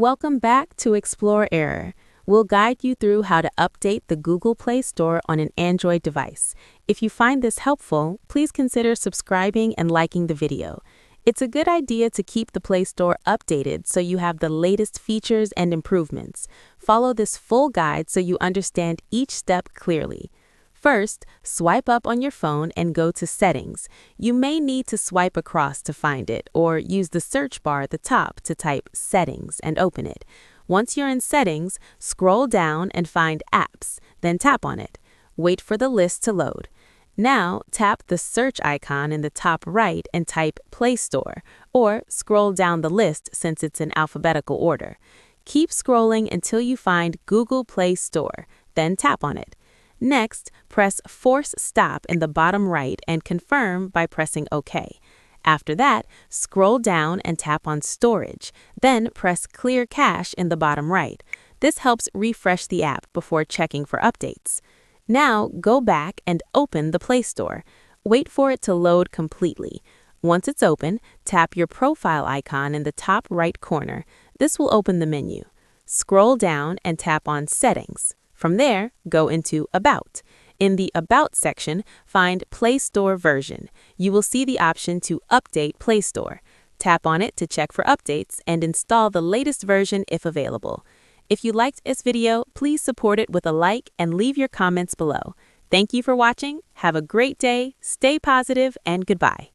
Welcome back to Explore Error. We'll guide you through how to update the Google Play Store on an Android device. If you find this helpful, please consider subscribing and liking the video. It's a good idea to keep the Play Store updated so you have the latest features and improvements. Follow this full guide so you understand each step clearly. First, swipe up on your phone and go to Settings. You may need to swipe across to find it, or use the search bar at the top to type Settings and open it. Once you're in Settings, scroll down and find Apps, then tap on it. Wait for the list to load. Now, tap the search icon in the top right and type Play Store, or scroll down the list since it's in alphabetical order. Keep scrolling until you find Google Play Store, then tap on it. Next, press Force Stop in the bottom right and confirm by pressing OK. After that, scroll down and tap on Storage, then press Clear Cache in the bottom right. This helps refresh the app before checking for updates. Now, go back and open the Play Store. Wait for it to load completely. Once it's open, tap your profile icon in the top right corner. This will open the menu. Scroll down and tap on Settings. From there, go into About. In the About section, find Play Store version. You will see the option to update Play Store. Tap on it to check for updates and install the latest version if available. If you liked this video, please support it with a like and leave your comments below. Thank you for watching. Have a great day, stay positive, and goodbye.